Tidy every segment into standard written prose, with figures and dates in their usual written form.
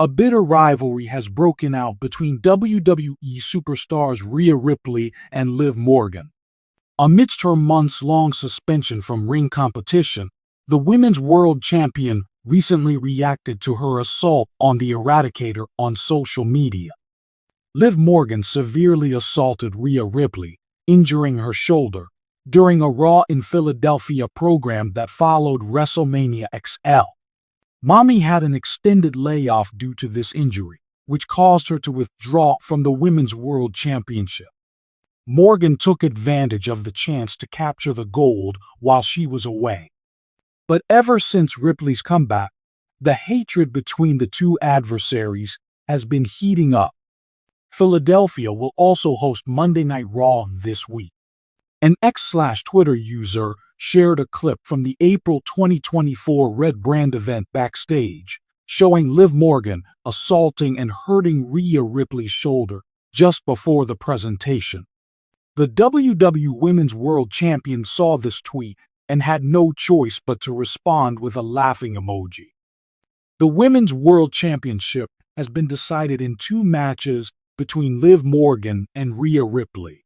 A bitter rivalry has broken out between WWE superstars Rhea Ripley and Liv Morgan. Amidst her months-long suspension from ring competition, the Women's World Champion recently reacted to her assault on the Eradicator on social media. Liv Morgan severely assaulted Rhea Ripley, injuring her shoulder, during a Raw in Philadelphia program that followed WrestleMania XL. Mommy had an extended layoff due to this injury, which caused her to withdraw from the Women's World Championship. Morgan took advantage of the chance to capture the gold while she was away. But ever since Ripley's comeback, the hatred between the two adversaries has been heating up. Philadelphia will also host Monday Night Raw this week. An X/Twitter user shared a clip from the April 2024 Red Brand event backstage, showing Liv Morgan assaulting and hurting Rhea Ripley's shoulder just before the presentation. The WWE Women's World Champion saw this tweet and had no choice but to respond with a laughing emoji. The Women's World Championship has been decided in 2 matches between Liv Morgan and Rhea Ripley.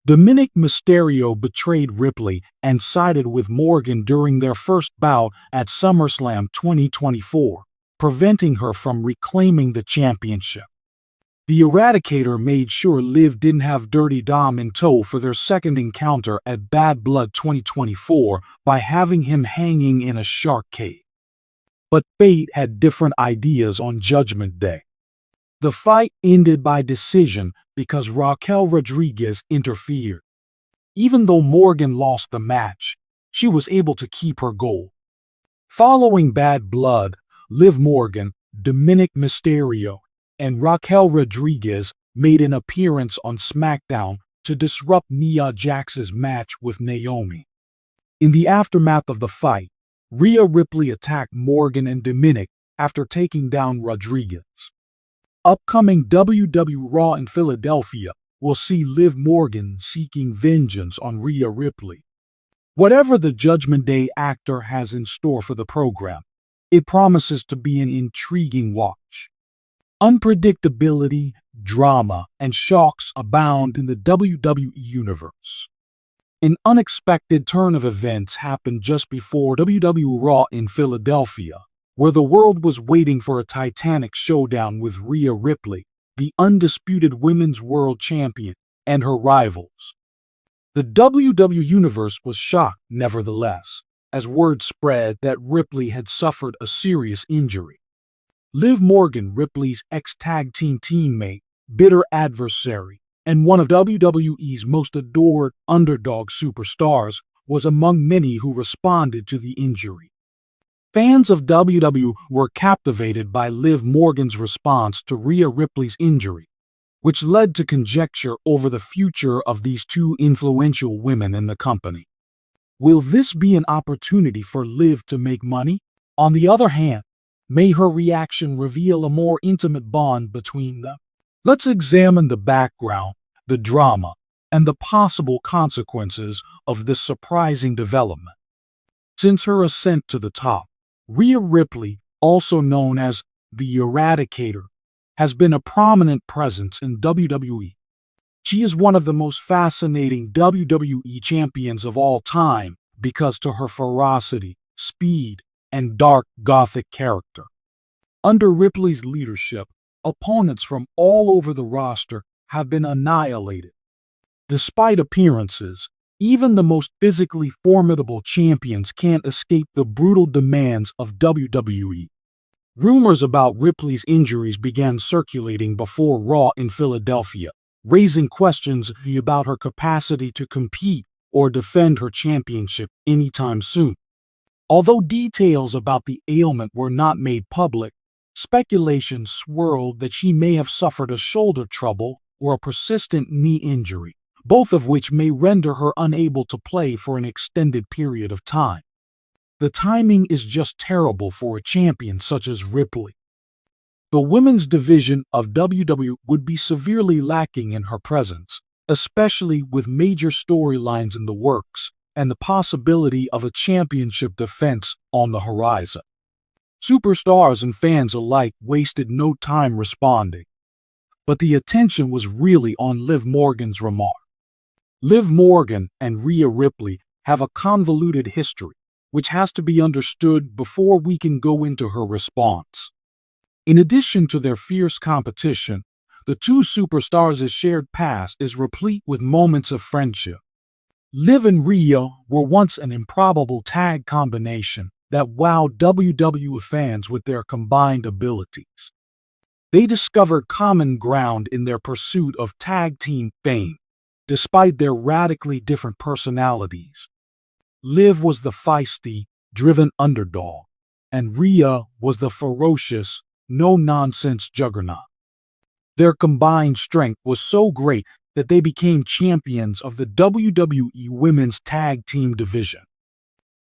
Dominic Mysterio betrayed Ripley and sided with Morgan during their first bout at SummerSlam 2024, preventing her from reclaiming the championship. The Eradicator made sure Liv didn't have Dirty Dom in tow for their second encounter at Bad Blood 2024 by having him hanging in a shark cage. But fate had different ideas on Judgment Day. The fight ended by decision because Raquel Rodriguez interfered. Even though Morgan lost the match, she was able to keep her gold. Following Bad Blood, Liv Morgan, Dominic Mysterio, and Raquel Rodriguez made an appearance on SmackDown to disrupt Nia Jax's match with Naomi. In the aftermath of the fight, Rhea Ripley attacked Morgan and Dominic after taking down Rodriguez. Upcoming WWE Raw in Philadelphia will see Liv Morgan seeking vengeance on Rhea Ripley. Whatever the Judgment Day actor has in store for the program, it promises to be an intriguing watch. Unpredictability, drama, and shocks abound in the WWE Universe. An unexpected turn of events happened just before WWE Raw in Philadelphia, where the world was waiting for a titanic showdown with Rhea Ripley, the undisputed Women's World Champion, and her rivals. The WWE Universe was shocked, nevertheless, as word spread that Ripley had suffered a serious injury. Liv Morgan, Ripley's ex-tag team teammate, bitter adversary, and one of WWE's most adored underdog superstars, was among many who responded to the injury. Fans of WWE were captivated by Liv Morgan's response to Rhea Ripley's injury, which led to conjecture over the future of these two influential women in the company. Will this be an opportunity for Liv to make money? On the other hand, may her reaction reveal a more intimate bond between them? Let's examine the background, the drama, and the possible consequences of this surprising development. Since her ascent to the top, Rhea Ripley, also known as the Eradicator, has been a prominent presence in WWE. She is one of the most fascinating WWE champions of all time because to her ferocity, speed, and dark gothic character. Under Ripley's leadership, opponents from all over the roster have been annihilated. Despite appearances, even the most physically formidable champions can't escape the brutal demands of WWE. Rumors about Ripley's injuries began circulating before Raw in Philadelphia, raising questions about her capacity to compete or defend her championship anytime soon. Although details about the ailment were not made public, speculation swirled that she may have suffered a shoulder trouble or a persistent knee injury, both of which may render her unable to play for an extended period of time. The timing is just terrible for a champion such as Ripley. The women's division of WWE would be severely lacking in her presence, especially with major storylines in the works and the possibility of a championship defense on the horizon. Superstars and fans alike wasted no time responding, but the attention was really on Liv Morgan's remark. Liv Morgan and Rhea Ripley have a convoluted history, which has to be understood before we can go into her response. In addition to their fierce competition, the two superstars' shared past is replete with moments of friendship. Liv and Rhea were once an improbable tag combination that wowed WWE fans with their combined abilities. They discovered common ground in their pursuit of tag team fame, despite their radically different personalities. Liv was the feisty, driven underdog, and Rhea was the ferocious, no-nonsense juggernaut. Their combined strength was so great that they became champions of the WWE Women's Tag Team division.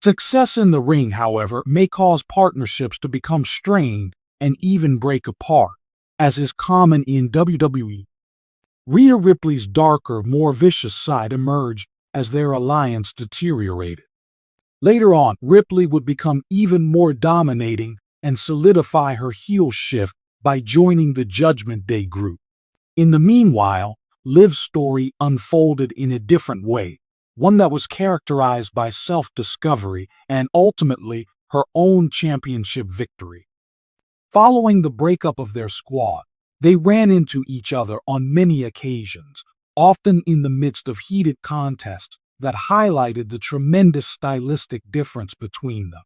Success in the ring, however, may cause partnerships to become strained and even break apart, as is common in WWE. Rhea Ripley's darker, more vicious side emerged as their alliance deteriorated. Later on, Ripley would become even more dominating and solidify her heel shift by joining the Judgment Day group. In the meanwhile, Liv's story unfolded in a different way, one that was characterized by self-discovery and ultimately her own championship victory. Following the breakup of their squad, they ran into each other on many occasions, often in the midst of heated contests that highlighted the tremendous stylistic difference between them.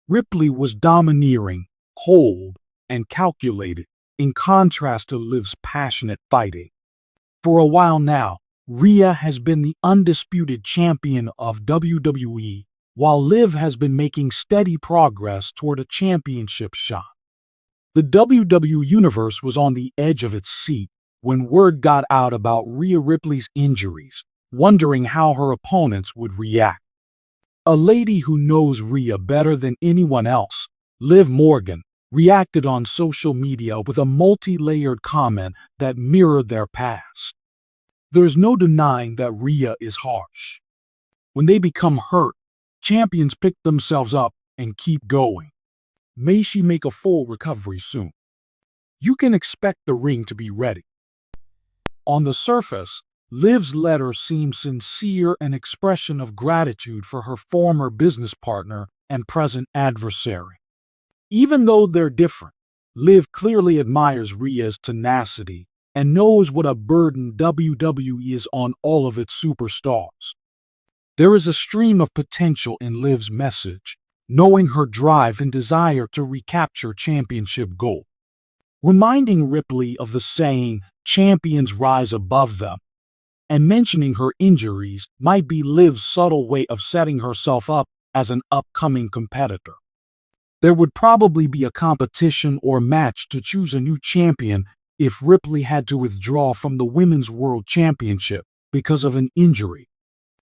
Ripley was domineering, cold, and calculated, in contrast to Liv's passionate fighting. For a while now, Rhea has been the undisputed champion of WWE, while Liv has been making steady progress toward a championship shot. The WWE Universe was on the edge of its seat when word got out about Rhea Ripley's injuries, wondering how her opponents would react. A lady who knows Rhea better than anyone else, Liv Morgan, reacted on social media with a multi-layered comment that mirrored their past. There's no denying that Rhea is harsh. When they become hurt, champions pick themselves up and keep going. May she make a full recovery soon. You can expect the ring to be ready. On the surface, Liv's letter seems sincere, an expression of gratitude for her former business partner and present adversary. Even though they're different, Liv clearly admires Rhea's tenacity and knows what a burden WWE is on all of its superstars. There is a stream of potential in Liv's message, knowing her drive and desire to recapture championship gold. Reminding Ripley of the saying, "Champions rise above them," and mentioning her injuries might be Liv's subtle way of setting herself up as an upcoming competitor. There would probably be a competition or match to choose a new champion if Ripley had to withdraw from the Women's World Championship because of an injury.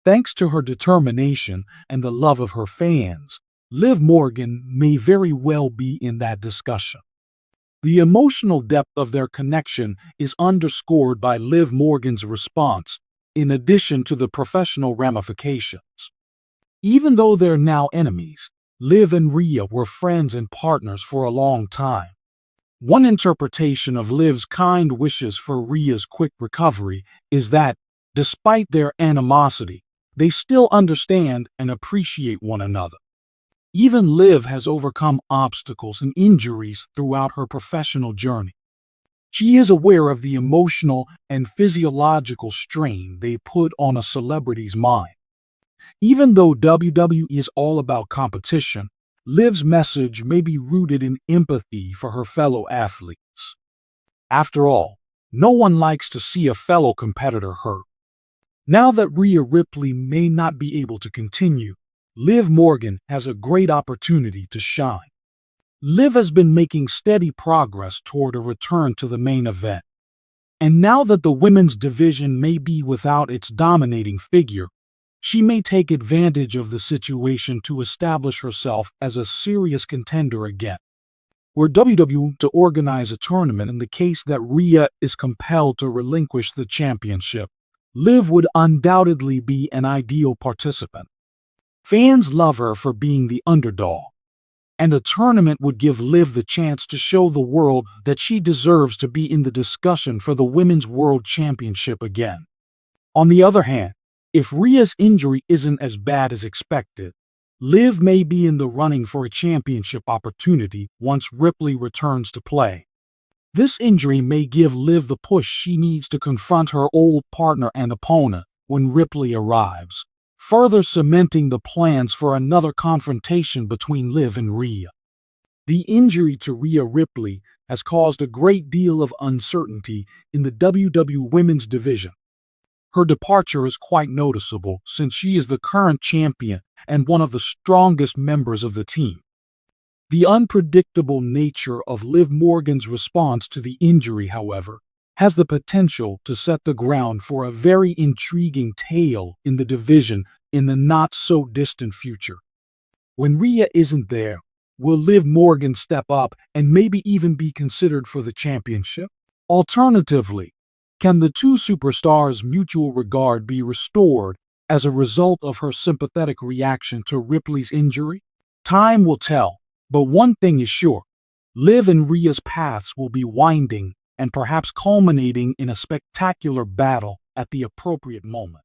Thanks to her determination and the love of her fans, Liv Morgan may very well be in that discussion. The emotional depth of their connection is underscored by Liv Morgan's response, in addition to the professional ramifications. Even though they're now enemies, Liv and Rhea were friends and partners for a long time. One interpretation of Liv's kind wishes for Rhea's quick recovery is that, despite their animosity, they still understand and appreciate one another. Even Liv has overcome obstacles and injuries throughout her professional journey. She is aware of the emotional and physiological strain they put on a celebrity's mind. Even though WWE is all about competition, Liv's message may be rooted in empathy for her fellow athletes. After all, no one likes to see a fellow competitor hurt. Now that Rhea Ripley may not be able to continue, Liv Morgan has a great opportunity to shine. Liv has been making steady progress toward a return to the main event. And now that the women's division may be without its dominating figure, she may take advantage of the situation to establish herself as a serious contender again. Were WWE to organize a tournament in the case that Rhea is compelled to relinquish the championship, Liv would undoubtedly be an ideal participant. Fans love her for being the underdog. And the tournament would give Liv the chance to show the world that she deserves to be in the discussion for the Women's World Championship again. On the other hand, if Rhea's injury isn't as bad as expected, Liv may be in the running for a championship opportunity once Ripley returns to play. This injury may give Liv the push she needs to confront her old partner and opponent when Ripley arrives, further cementing the plans for another confrontation between Liv and Rhea. The injury to Rhea Ripley has caused a great deal of uncertainty in the WWE Women's division. Her departure is quite noticeable since she is the current champion and one of the strongest members of the team. The unpredictable nature of Liv Morgan's response to the injury, however, has the potential to set the ground for a very intriguing tale in the division in the not-so-distant future. When Rhea isn't there, will Liv Morgan step up and maybe even be considered for the championship? Alternatively, can the two superstars' mutual regard be restored as a result of her sympathetic reaction to Ripley's injury? Time will tell, but one thing is sure: Liv and Rhea's paths will be winding and perhaps culminating in a spectacular battle at the appropriate moment.